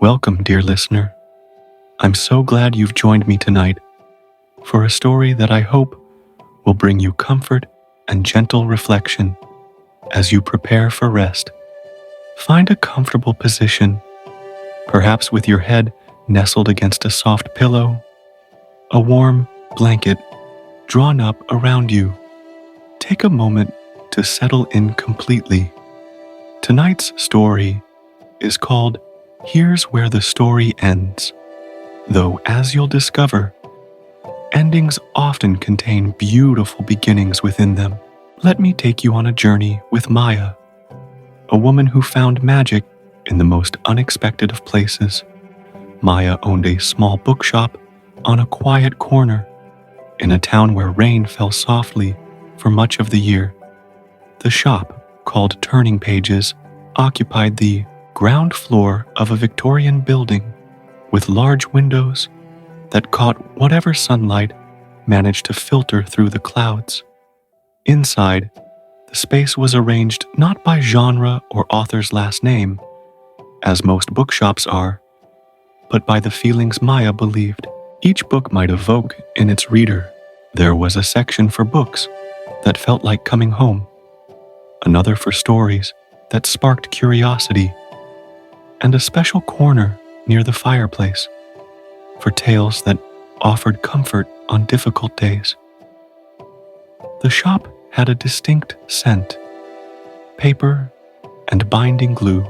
Welcome, dear listener. I'm so glad you've joined me tonight for a story that I hope will bring you comfort and gentle reflection as you prepare for rest. Find a comfortable position, perhaps with your head nestled against a soft pillow, a warm blanket drawn up around you. Take a moment to settle in completely. Tonight's story is called Here's Where the Story Ends. Though, as you'll discover, endings often contain beautiful beginnings within them. Let me take you on a journey with Maya, a woman who found magic in the most unexpected of places. Maya owned a small bookshop on a quiet corner in a town where rain fell softly for much of the year. The shop, called Turning Pages, occupied the ground floor of a Victorian building with large windows that caught whatever sunlight managed to filter through the clouds. Inside, the space was arranged not by genre or author's last name, as most bookshops are, but by the feelings Maya believed each book might evoke in its reader. There was a section for books that felt like coming home, another for stories that sparked curiosity, and a special corner near the fireplace for tales that offered comfort on difficult days. The shop had a distinct scent, paper and binding glue,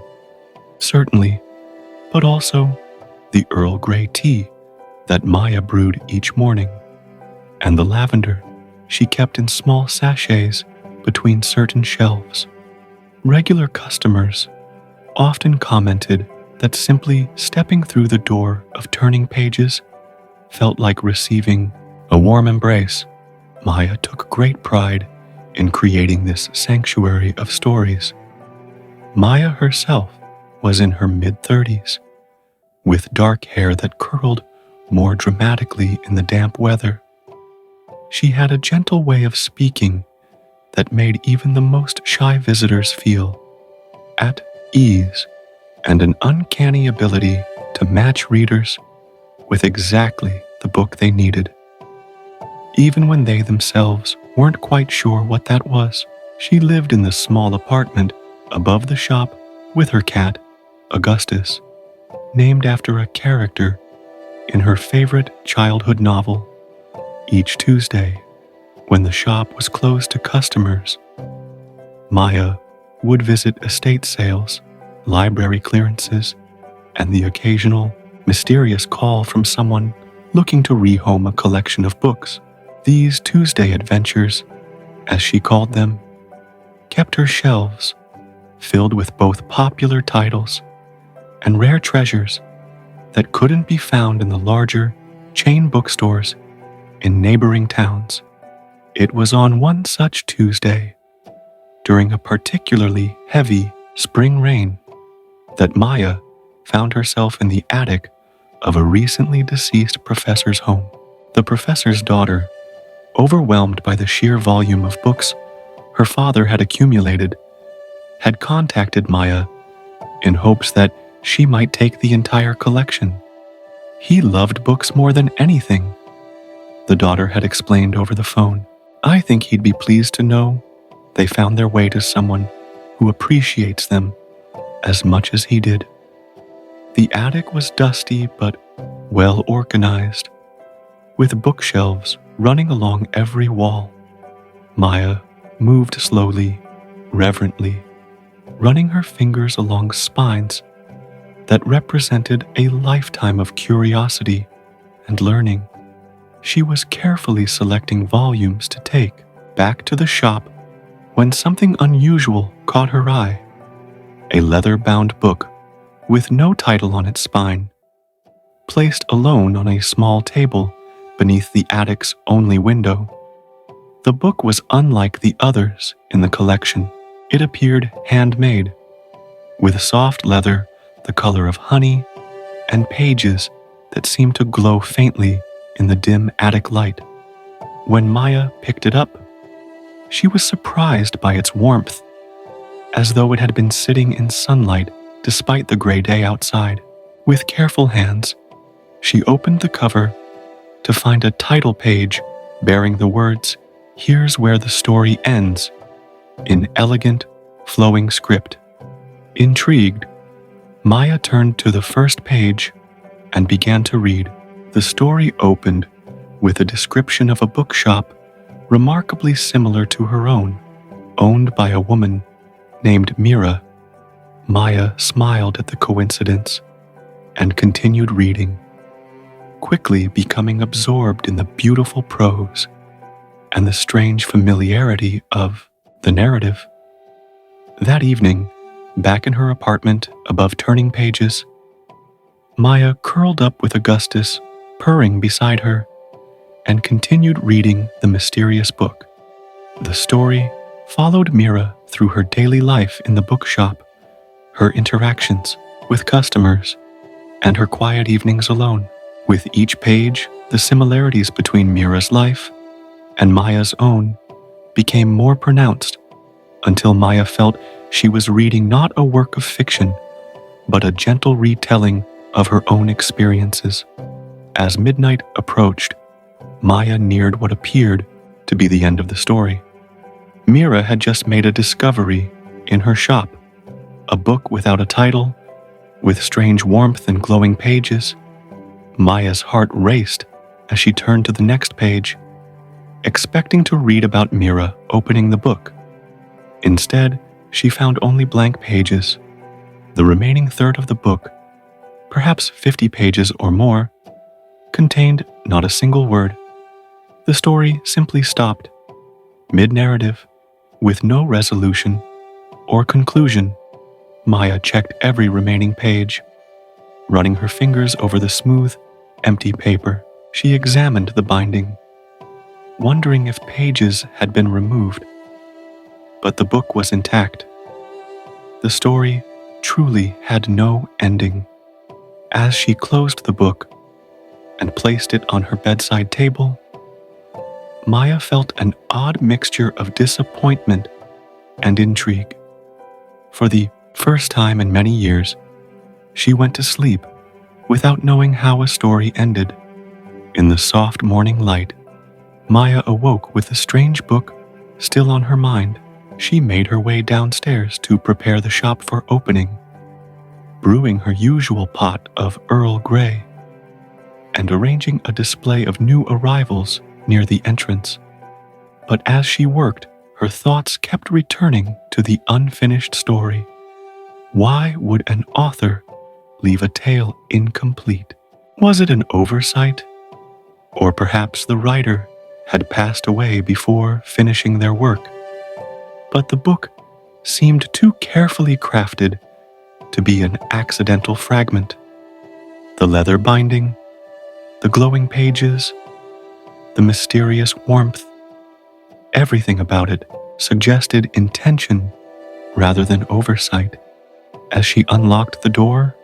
certainly, but also the Earl Grey tea that Maya brewed each morning, and the lavender she kept in small sachets between certain shelves. Regular customers often commented that simply stepping through the door of Turning Pages felt like receiving a warm embrace. Maya took great pride in creating this sanctuary of stories. Maya herself was in her mid-30s, with dark hair that curled more dramatically in the damp weather. She had a gentle way of speaking that made even the most shy visitors feel at ease, and an uncanny ability to match readers with exactly the book they needed. Even when they themselves weren't quite sure what that was. She lived in the small apartment above the shop with her cat, Augustus, named after a character in her favorite childhood novel. Each Tuesday, when the shop was closed to customers, Maya would visit estate sales, library clearances, and the occasional mysterious call from someone looking to rehome a collection of books. These Tuesday adventures, as she called them, kept her shelves filled with both popular titles and rare treasures that couldn't be found in the larger chain bookstores in neighboring towns. It was on one such Tuesday, during a particularly heavy spring rain, that Maya found herself in the attic of a recently deceased professor's home. The professor's daughter, overwhelmed by the sheer volume of books her father had accumulated, had contacted Maya in hopes that she might take the entire collection. He loved books more than anything, the daughter had explained over the phone. I think he'd be pleased to know they found their way to someone who appreciates them as much as he did. The attic was dusty but well organized, with bookshelves running along every wall. Maya moved slowly, reverently, running her fingers along spines that represented a lifetime of curiosity and learning. She was carefully selecting volumes to take back to the shop when something unusual caught her eye. A leather-bound book with no title on its spine, placed alone on a small table beneath the attic's only window. The book was unlike the others in the collection. It appeared handmade, with soft leather the color of honey and pages that seemed to glow faintly in the dim attic light. When Maya picked it up, she was surprised by its warmth, as though it had been sitting in sunlight despite the gray day outside. With careful hands, she opened the cover to find a title page bearing the words, "Here's where the story ends," in elegant, flowing script. Intrigued, Maya turned to the first page and began to read. The story opened with a description of a bookshop remarkably similar to her own, owned by a woman named Mira. Maya smiled at the coincidence and continued reading, quickly becoming absorbed in the beautiful prose and the strange familiarity of the narrative. That evening, back in her apartment above turning pages, Maya curled up with Augustus purring beside her and continued reading the mysterious book. The story followed Mira through her daily life in the bookshop, her interactions with customers, and her quiet evenings alone. With each page, the similarities between Mira's life and Maya's own became more pronounced until Maya felt she was reading not a work of fiction, but a gentle retelling of her own experiences. As midnight approached, Maya neared what appeared to be the end of the story. Mira had just made a discovery in her shop, a book without a title, with strange warmth and glowing pages. Maya's heart raced as she turned to the next page, expecting to read about Mira opening the book. Instead, she found only blank pages. The remaining third of the book, perhaps 50 pages or more, contained not a single word. The story simply stopped, mid-narrative, with no resolution or conclusion. Maya checked every remaining page, running her fingers over the smooth, empty paper. She examined the binding, wondering if pages had been removed. But the book was intact. The story truly had no ending. As she closed the book and placed it on her bedside table, Maya felt an odd mixture of disappointment and intrigue. For the first time in many years, she went to sleep without knowing how a story ended. In the soft morning light, Maya awoke with the strange book still on her mind. She made her way downstairs to prepare the shop for opening, brewing her usual pot of Earl Grey and arranging a display of new arrivals near the entrance. But as she worked, her thoughts kept returning to the unfinished story. Why would an author leave a tale incomplete? Was it an oversight? Or perhaps the writer had passed away before finishing their work? But the book seemed too carefully crafted to be an accidental fragment. The leather binding, the glowing pages, the mysterious warmth, everything about it suggested intention rather than oversight. As she unlocked the door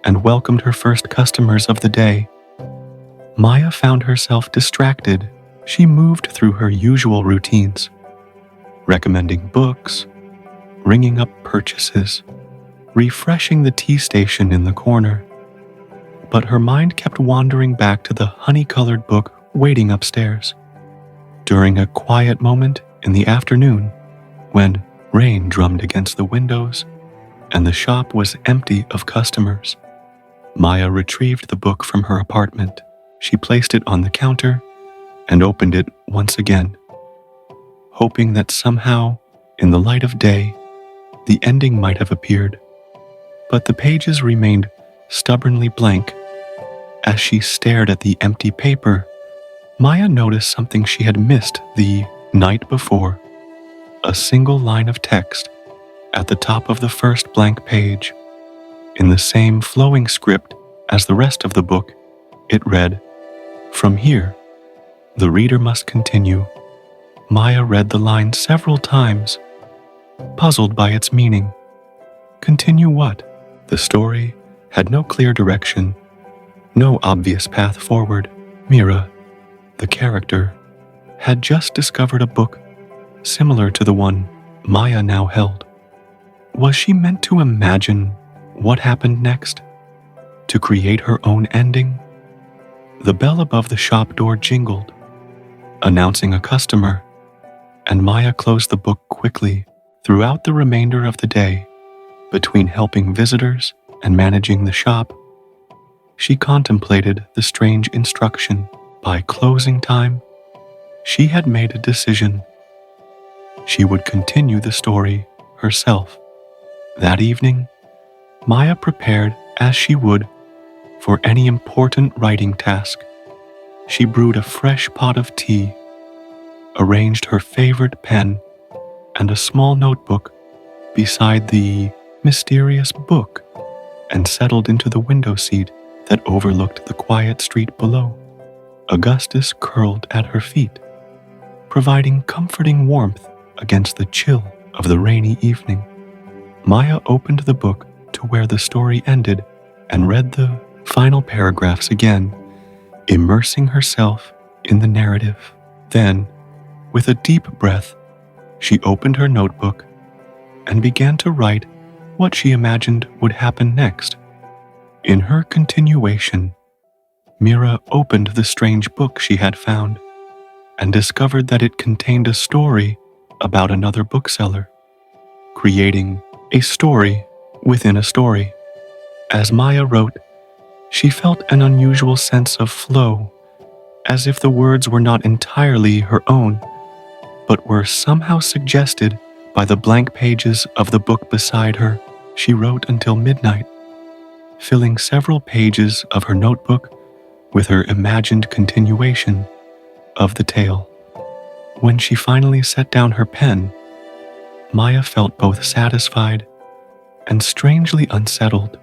and welcomed her first customers of the day, Maya found herself distracted. She moved through her usual routines, recommending books, ringing up purchases, refreshing the tea station in the corner. But her mind kept wandering back to the honey-colored book waiting upstairs. During a quiet moment in the afternoon, when rain drummed against the windows and the shop was empty of customers, Maya retrieved the book from her apartment. She placed it on the counter and opened it once again, hoping that somehow, in the light of day, the ending might have appeared. But the pages remained stubbornly blank. As she stared at the empty paper, Maya noticed something she had missed the night before. A single line of text at the top of the first blank page. In the same flowing script as the rest of the book, it read, "From here, the reader must continue." Maya read the line several times, puzzled by its meaning. Continue what? The story had no clear direction, no obvious path forward. Mira, the character, had just discovered a book similar to the one Maya now held. Was she meant to imagine what happened next? to create her own ending. The bell above the shop door jingled, announcing a customer, and Maya closed the book quickly. Throughout the remainder of the day, between helping visitors and managing the shop, she contemplated the strange instruction. By closing time, she had made a decision. She would continue the story herself. That evening, Maya prepared as she would for any important writing task. She brewed a fresh pot of tea, arranged her favorite pen and a small notebook beside the mysterious book, and settled into the window seat that overlooked the quiet street below. Augustus curled at her feet, providing comforting warmth against the chill of the rainy evening. Maya opened the book to where the story ended and read the final paragraphs again, immersing herself in the narrative. Then, with a deep breath, she opened her notebook and began to write what she imagined would happen next. In her continuation, Mira opened the strange book she had found and discovered that it contained a story about another bookseller, creating a story within a story. As Maya wrote, she felt an unusual sense of flow, as if the words were not entirely her own, but were somehow suggested by the blank pages of the book beside her. She wrote until midnight, filling several pages of her notebook with her imagined continuation of the tale. When she finally set down her pen, Maya felt both satisfied and strangely unsettled.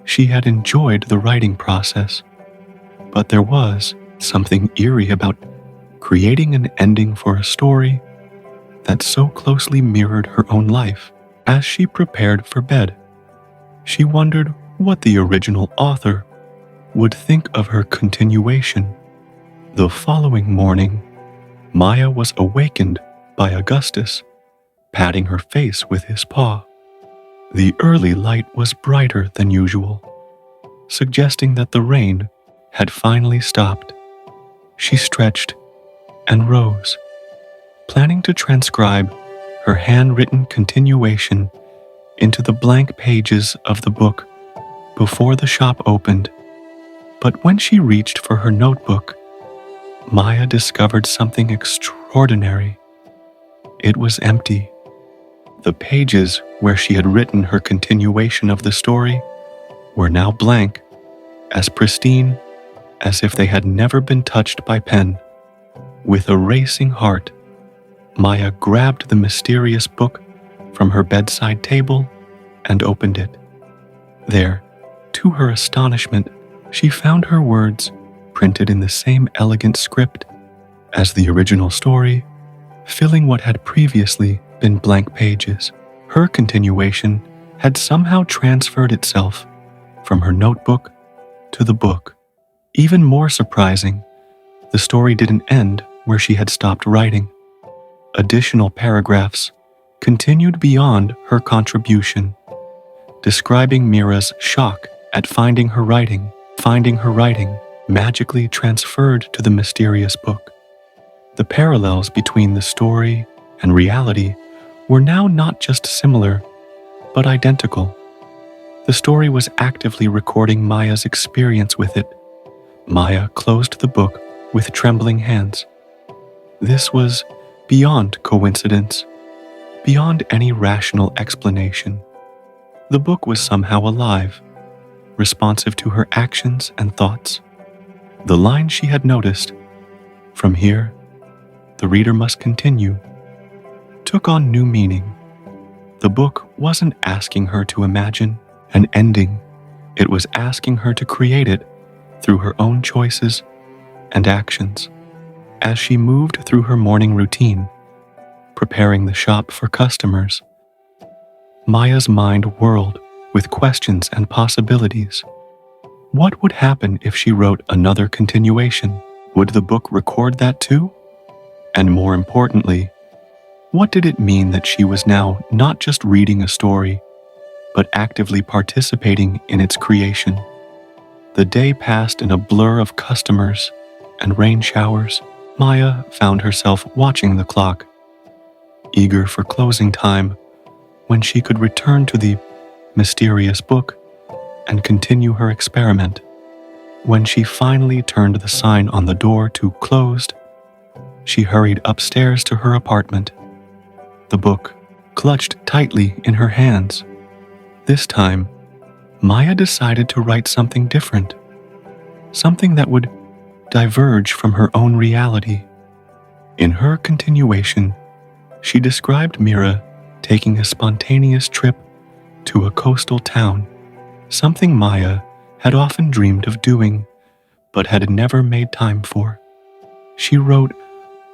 She had enjoyed the writing process, but there was something eerie about creating an ending for a story that so closely mirrored her own life. As she prepared for bed, she wondered what the original author would think of her continuation. The following morning, Maya was awakened by Augustus patting her face with his paw. The early light was brighter than usual, suggesting that the rain had finally stopped. She stretched and rose, planning to transcribe her handwritten continuation into the blank pages of the book before the shop opened. But when she reached for her notebook, Maya discovered something extraordinary. It was empty. The pages where she had written her continuation of the story were now blank, as pristine as if they had never been touched by pen. With a racing heart, Maya grabbed the mysterious book from her bedside table and opened it. There, to her astonishment, she found her words printed in the same elegant script as the original story, filling what had previously been blank pages. Her continuation had somehow transferred itself from her notebook to the book. Even more surprising, the story didn't end where she had stopped writing. Additional paragraphs continued beyond her contribution, describing Mira's shock at finding her writing magically transferred to the mysterious book. The parallels between the story and reality were now not just similar, but identical. The story was actively recording Maya's experience with it. Maya closed the book with trembling hands. This was beyond coincidence, beyond any rational explanation. The book was somehow alive, responsive to her actions and thoughts. The line she had noticed, "From here, the reader must continue," took on new meaning. The book wasn't asking her to imagine an ending. It was asking her to create it through her own choices and actions. As she moved through her morning routine, preparing the shop for customers, Maya's mind whirled with questions and possibilities. What would happen if she wrote another continuation? Would the book record that too? And more importantly, what did it mean that she was now not just reading a story, but actively participating in its creation? The day passed in a blur of customers and rain showers. Maya found herself watching the clock, eager for closing time when she could return to the mysterious book and continue her experiment. When she finally turned the sign on the door to closed, she hurried upstairs to her apartment, the book clutched tightly in her hands. This time, Maya decided to write something different, something that would diverge from her own reality. In her continuation, she described Mira taking a spontaneous trip to a coastal town, something Maya had often dreamed of doing, but had never made time for. She wrote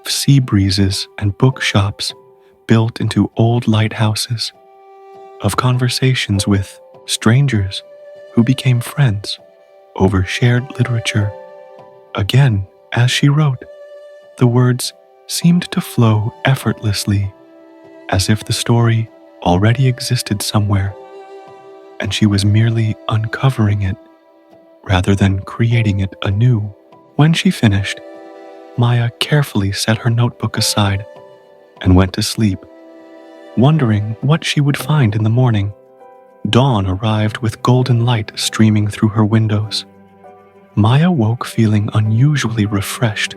of sea breezes and bookshops built into old lighthouses, of conversations with strangers who became friends over shared literature. Again, as she wrote, the words seemed to flow effortlessly, as if the story already existed somewhere, and she was merely uncovering it rather than creating it anew. When she finished, Maya carefully set her notebook aside and went to sleep, wondering what she would find in the morning. Dawn arrived with golden light streaming through her windows. Maya woke feeling unusually refreshed,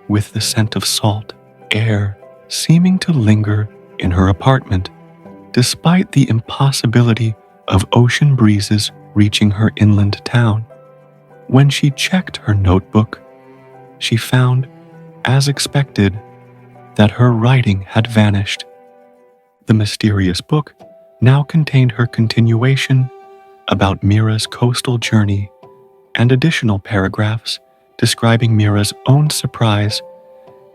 with the scent of salt air seeming to linger in her apartment, despite the impossibility of ocean breezes reaching her inland town. When she checked her notebook, she found, as expected, that her writing had vanished. The mysterious book now contained her continuation about Mira's coastal journey and additional paragraphs describing Mira's own surprise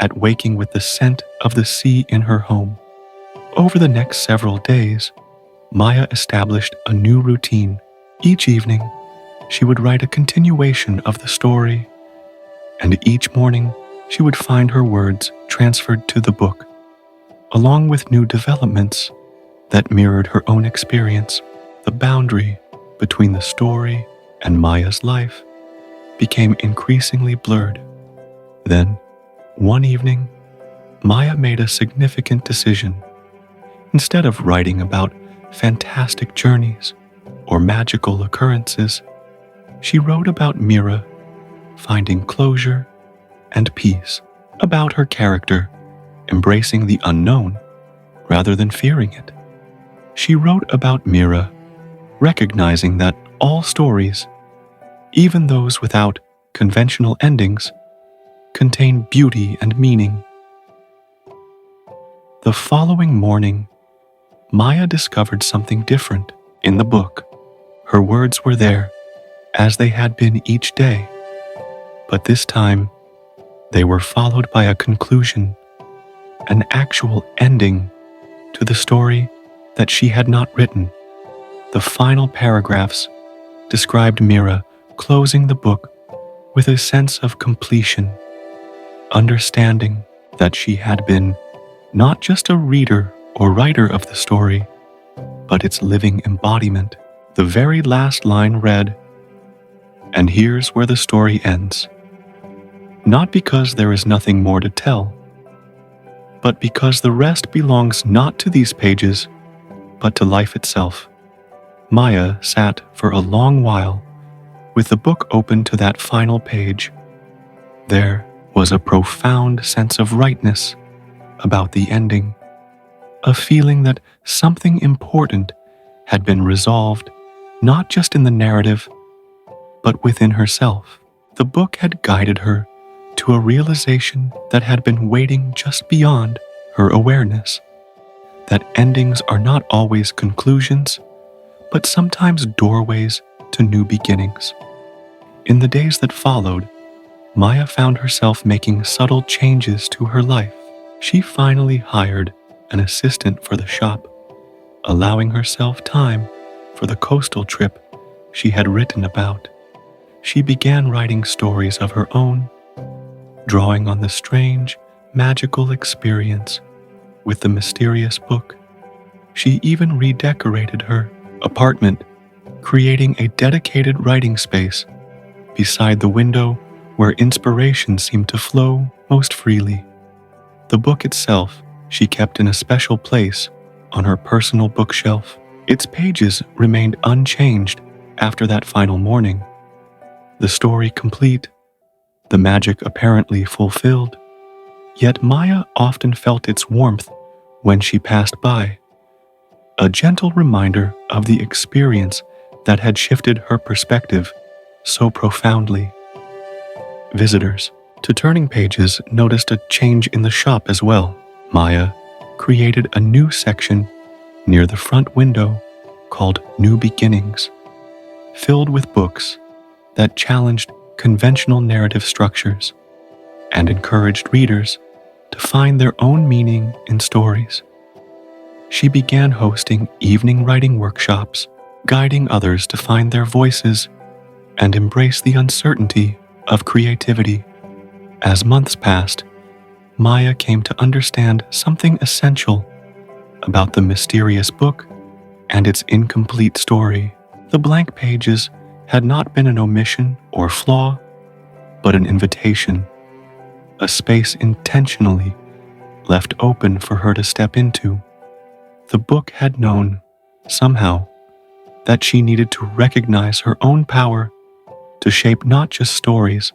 at waking with the scent of the sea in her home. Over the next several days, Maya established a new routine. Each evening, she would write a continuation of the story, and each morning she would find her words transferred to the book, along with new developments that mirrored her own experience. The boundary between the story and Maya's life became increasingly blurred. Then, one evening, Maya made a significant decision. Instead of writing about fantastic journeys or magical occurrences, she wrote about Mira finding closure and peace, about her character embracing the unknown rather than fearing it. She wrote about Mira recognizing that all stories, even those without conventional endings, contain beauty and meaning. The following morning, Maya discovered something different in the book. Her words were there, as they had been each day, but this time they were followed by a conclusion, an actual ending to the story that she had not written. The final paragraphs described Mira closing the book with a sense of completion, understanding that she had been not just a reader or writer of the story, but its living embodiment. The very last line read, "And here's where the story ends. Not because there is nothing more to tell, but because the rest belongs not to these pages, but to life itself." Maya sat for a long while with the book open to that final page. There was a profound sense of rightness about the ending, a feeling that something important had been resolved, not just in the narrative, but within herself. The book had guided her to a realization that had been waiting just beyond her awareness, that endings are not always conclusions, but sometimes doorways to new beginnings. In the days that followed, Maya found herself making subtle changes to her life. She finally hired an assistant for the shop, allowing herself time for the coastal trip she had written about. She began writing stories of her own, drawing on the strange, magical experience with the mysterious book. She even redecorated her apartment, creating a dedicated writing space beside the window where inspiration seemed to flow most freely. The book itself she kept in a special place on her personal bookshelf. Its pages remained unchanged after that final morning, the story complete, the magic apparently fulfilled. Yet Maya often felt its warmth when she passed by, a gentle reminder of the experience that had shifted her perspective so profoundly. Visitors to Turning Pages noticed a change in the shop as well. Maya created a new section near the front window called New Beginnings, filled with books that challenged conventional narrative structures and encouraged readers to find their own meaning in stories. She began hosting evening writing workshops, guiding others to find their voices and embrace the uncertainty of creativity. As months passed, Maya came to understand something essential about the mysterious book and its incomplete story. The blank pages had not been an omission or flaw, but an invitation, a space intentionally left open for her to step into. The book had known, somehow, that she needed to recognize her own power to shape not just stories,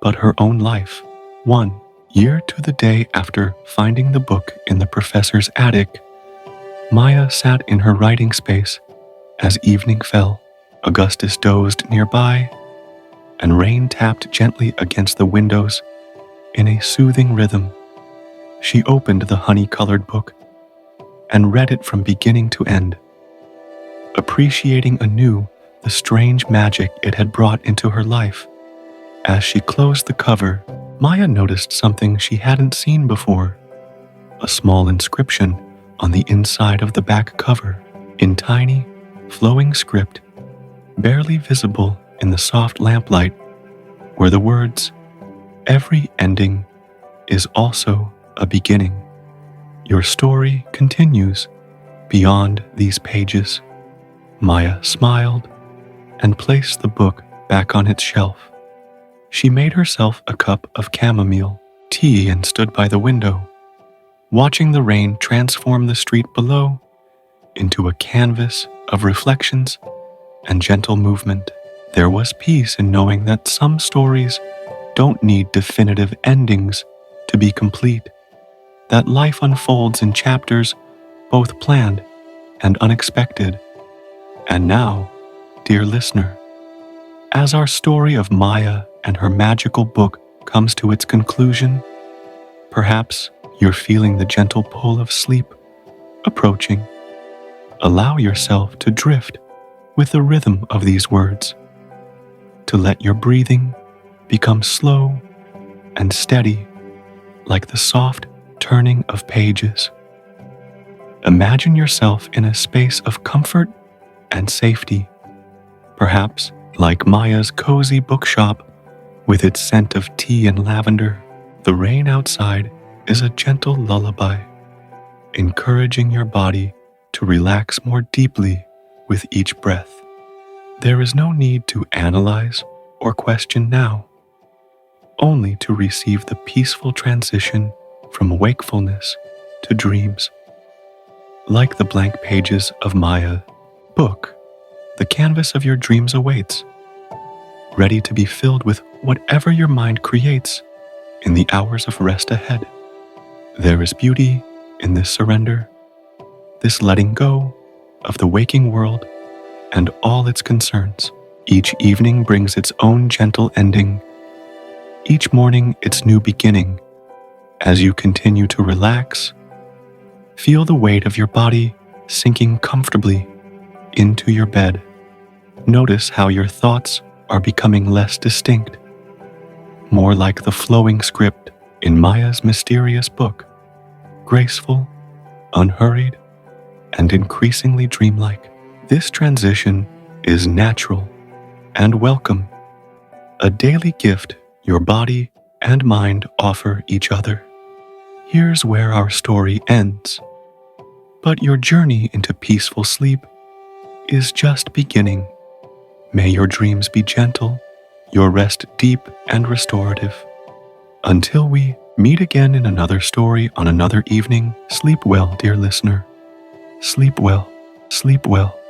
but her own life. 1 year to the day after finding the book in the professor's attic, Maya sat in her writing space as evening fell. Augustus dozed nearby, and rain tapped gently against the windows in a soothing rhythm. She opened the honey-colored book and read it from beginning to end, appreciating anew the strange magic it had brought into her life. As she closed the cover, Maya noticed something she hadn't seen before, a small inscription on the inside of the back cover, in tiny, flowing script, barely visible in the soft lamplight, were the words, "Every ending is also a beginning. Your story continues beyond these pages." Maya smiled and placed the book back on its shelf. She made herself a cup of chamomile tea and stood by the window, watching the rain transform the street below into a canvas of reflections and gentle movement. There was peace in knowing that some stories don't need definitive endings to be complete, that life unfolds in chapters both planned and unexpected. And now, dear listener, as our story of Maya and her magical book comes to its conclusion, perhaps you're feeling the gentle pull of sleep approaching. Allow yourself to drift with the rhythm of these words, to let your breathing become slow and steady like the soft turning of pages. Imagine yourself in a space of comfort and safety, perhaps like Maya's cozy bookshop with its scent of tea and lavender. The rain outside is a gentle lullaby, encouraging your body to relax more deeply with each breath. There is no need to analyze or question now, only to receive the peaceful transition from wakefulness to dreams. Like the blank pages of Maya's book, the canvas of your dreams awaits, ready to be filled with whatever your mind creates in the hours of rest ahead. There is beauty in this surrender, this letting go of the waking world and all its concerns. Each evening brings its own gentle ending, each morning its new beginning. As you continue to relax, feel the weight of your body sinking comfortably into your bed. Notice how your thoughts are becoming less distinct, more like the flowing script in Maya's mysterious book, graceful, unhurried, and increasingly dreamlike. This transition is natural and welcome, a daily gift your body and mind offer each other. Here's where our story ends, but your journey into peaceful sleep is just beginning. May your dreams be gentle, your rest deep and restorative. Until we meet again in another story on another evening, sleep well, dear listener. Sleep well, sleep well.